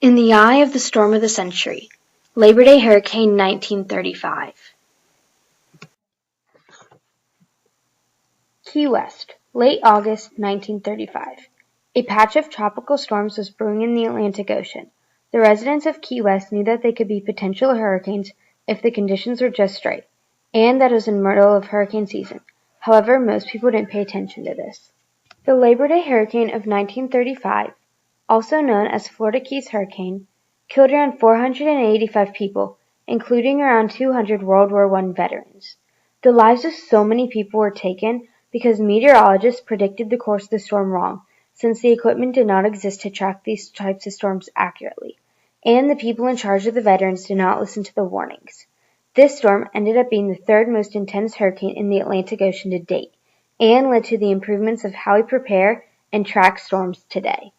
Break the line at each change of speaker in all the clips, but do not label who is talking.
In the eye of the storm of the century, Labor Day Hurricane 1935. Key West, late August 1935. A patch of tropical storms was brewing in the Atlantic Ocean. The residents of Key West knew that they could be potential hurricanes if the conditions were just right, and that it was in the middle of hurricane season. However, most people didn't pay attention to this. The Labor Day Hurricane of 1935, also known as Florida Keys Hurricane, killed around 485 people, including around 200 World War I veterans. The lives of so many people were taken because meteorologists predicted the course of the storm wrong, since the equipment did not exist to track these types of storms accurately, and the people in charge of the veterans did not listen to the warnings. This storm ended up being the third most intense hurricane in the Atlantic Ocean to date, and led to the improvements of how we prepare and track storms today.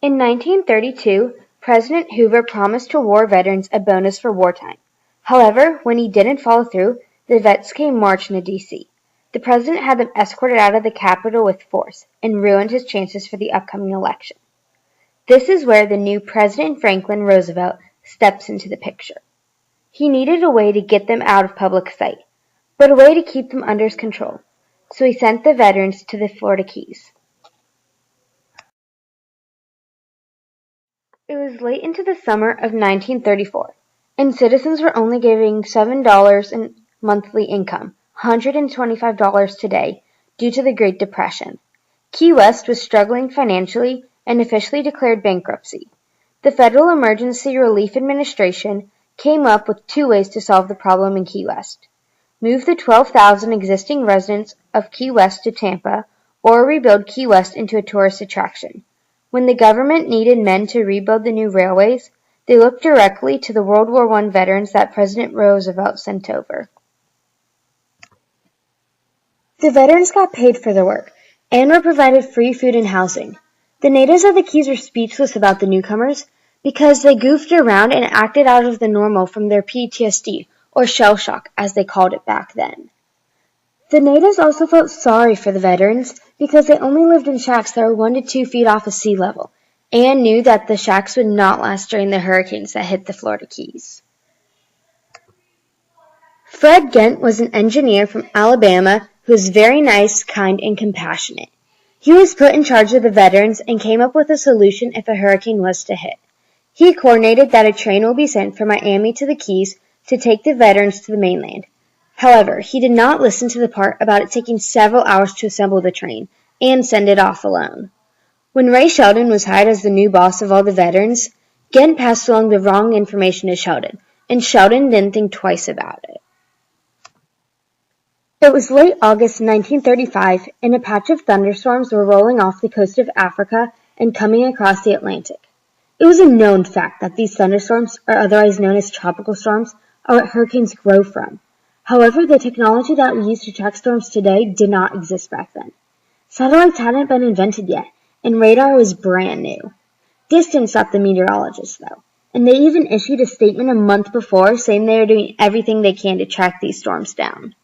In 1932, President Hoover promised to war veterans a bonus for wartime. However, when he didn't follow through, the vets came marching to D.C. The president had them escorted out of the Capitol with force and ruined his chances for the upcoming election. This is where the new President Franklin Roosevelt steps into the picture. He needed a way to get them out of public sight, but a way to keep them under his control, so he sent the veterans to the Florida Keys. It was late into the summer of 1934, and citizens were only giving $7 in monthly income, $125 today, due to the Great Depression. Key West was struggling financially and officially declared bankruptcy. The Federal Emergency Relief Administration came up with two ways to solve the problem in Key West: move the 12,000 existing residents of Key West to Tampa, or rebuild Key West into a tourist attraction. When the government needed men to rebuild the new railways, they looked directly to the World War I veterans that President Roosevelt sent over. The veterans got paid for their work and were provided free food and housing. The natives of the Keys were speechless about the newcomers because they goofed around and acted out of the normal from their PTSD, or shell shock as they called it back then. The natives also felt sorry for the veterans because they only lived in shacks that were 1 to 2 feet off of sea level, and knew that the shacks would not last during the hurricanes that hit the Florida Keys. Fred Gent was an engineer from Alabama who was very nice, kind, and compassionate. He was put in charge of the veterans and came up with a solution if a hurricane was to hit. He coordinated that a train will be sent from Miami to the Keys to take the veterans to the mainland. However, he did not listen to the part about it taking several hours to assemble the train and send it off alone. When Ray Sheldon was hired as the new boss of all the veterans, Gent passed along the wrong information to Sheldon, and Sheldon didn't think twice about it. It was late August 1935, and a patch of thunderstorms were rolling off the coast of Africa and coming across the Atlantic. It was a known fact that these thunderstorms, or otherwise known as tropical storms, are what hurricanes grow from. However, the technology that we use to track storms today did not exist back then. Satellites hadn't been invented yet, and radar was brand new. This didn't stop the meteorologists, though, and they even issued a statement a month before saying they were doing everything they can to track these storms down.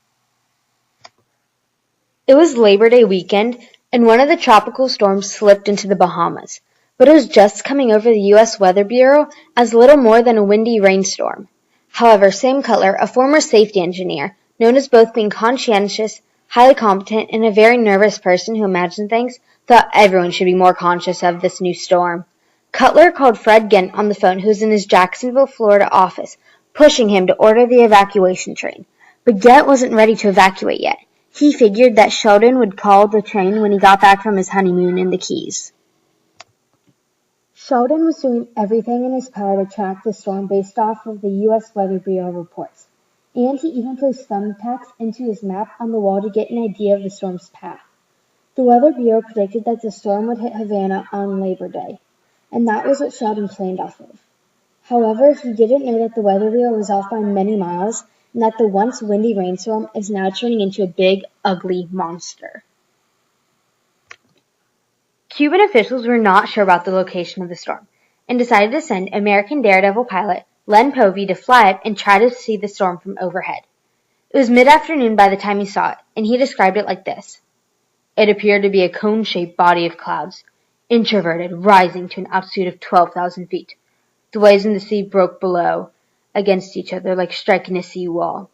It was Labor Day weekend, and one of the tropical storms slipped into the Bahamas, but it was just coming over the U.S. Weather Bureau as little more than a windy rainstorm. However, Sam Cutler, a former safety engineer, known as both being conscientious, highly competent, and a very nervous person who imagined things, thought everyone should be more conscious of this new storm. Cutler called Fred Gent on the phone, who was in his Jacksonville, Florida office, pushing him to order the evacuation train. But Gent wasn't ready to evacuate yet. He figured that Sheldon would call the train when he got back from his honeymoon in the Keys. Sheldon was doing everything in his power to track the storm based off of the U.S. Weather Bureau reports, and he even placed thumbtacks into his map on the wall to get an idea of the storm's path. The Weather Bureau predicted that the storm would hit Havana on Labor Day, and that was what Sheldon planned off of. However, he didn't know that the Weather Bureau was off by many miles, and that the once windy rainstorm is now turning into a big, ugly monster. Cuban officials were not sure about the location of the storm, and decided to send American daredevil pilot Len Povey to fly it and try to see the storm from overhead. It was mid-afternoon by the time he saw it, and he described it like this. It appeared to be a cone-shaped body of clouds. introverted, rising to an altitude of 12,000 feet. The waves in the sea broke below against each other like striking a sea wall.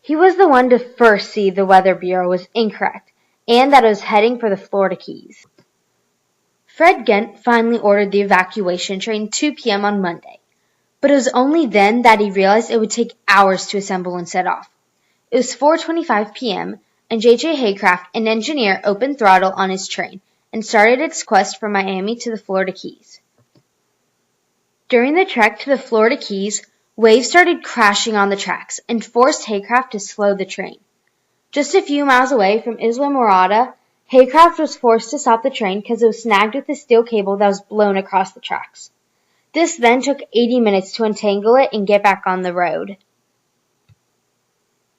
He was the one to first see the Weather Bureau was incorrect and that it was heading for the Florida Keys. Fred Ghent finally ordered the evacuation train 2 p.m. on Monday, but it was only then that he realized it would take hours to assemble and set off. It was 4:25 p.m., and J.J. Haycraft, an engineer, opened throttle on his train and started its quest from Miami to the Florida Keys. During the trek to the Florida Keys, waves started crashing on the tracks and forced Haycraft to slow the train. Just a few miles away from Isla Morada, Haycraft was forced to stop the train because it was snagged with a steel cable that was blown across the tracks. This then took 80 minutes to untangle it and get back on the road.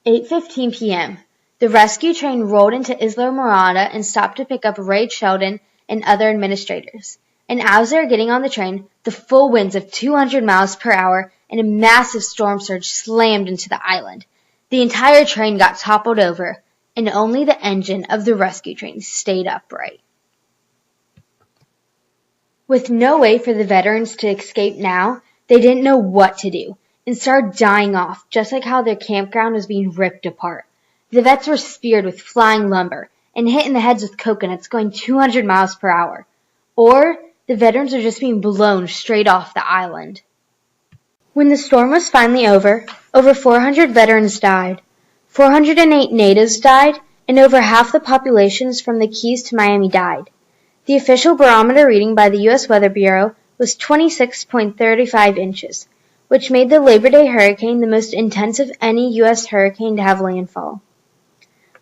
8:15 p.m. The rescue train rolled into Isla Morada and stopped to pick up Ray Sheldon and other administrators. And as they were getting on the train, the full winds of 200 miles per hour and a massive storm surge slammed into the island. The entire train got toppled over, and only the engine of the rescue train stayed upright. With no way for the veterans to escape now, they didn't know what to do and started dying off, just like how their campground was being ripped apart. The vets were speared with flying lumber and hit in the heads with coconuts going 200 miles per hour. Or the veterans were just being blown straight off the island. When the storm was finally over 400 veterans died. 408 natives died, and over half the populations from the Keys to Miami died. The official barometer reading by the U.S. Weather Bureau was 26.35 inches, which made the Labor Day hurricane the most intense of any U.S. hurricane to have landfall.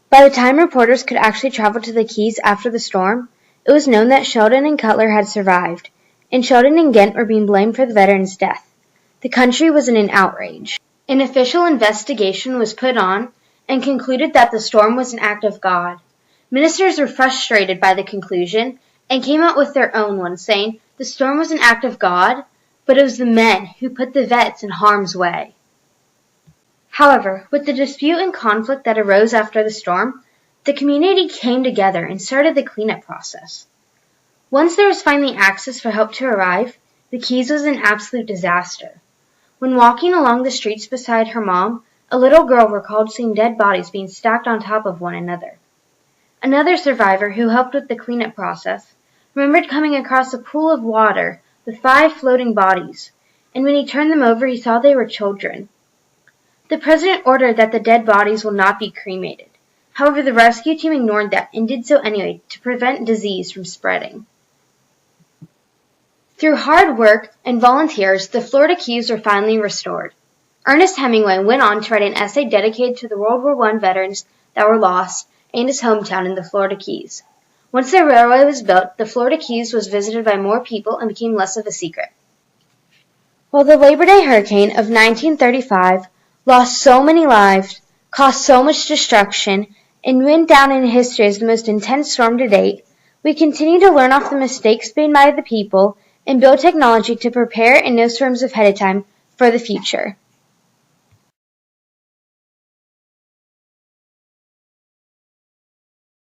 By the time reporters could actually travel to the Keys after the storm, it was known that Sheldon and Cutler had survived, and Sheldon and Ghent were being blamed for the veterans' death. The country was in an outrage. An official investigation was put on and concluded that the storm was an act of God. Ministers were frustrated by the conclusion and came out with their own one, saying the storm was an act of God, but it was the men who put the vets in harm's way. However, with the dispute and conflict that arose after the storm, the community came together and started the cleanup process. Once there was finally access for help to arrive, the Keys was an absolute disaster. When walking along the streets beside her mom, a little girl recalled seeing dead bodies being stacked on top of one another. Another survivor who helped with the cleanup process remembered coming across a pool of water with 5 floating bodies, and when he turned them over he saw they were children. The president ordered that the dead bodies will not be cremated. However, the rescue team ignored that and did so anyway to prevent disease from spreading. Through hard work and volunteers, the Florida Keys were finally restored. Ernest Hemingway went on to write an essay dedicated to the World War I veterans that were lost and his hometown in the Florida Keys. Once the railway was built, the Florida Keys was visited by more people and became less of a secret. While the Labor Day hurricane of 1935 lost so many lives, caused so much destruction, and went down in history as the most intense storm to date, we continue to learn off the mistakes made by the people and build technology to prepare and know storms ahead of time for the future.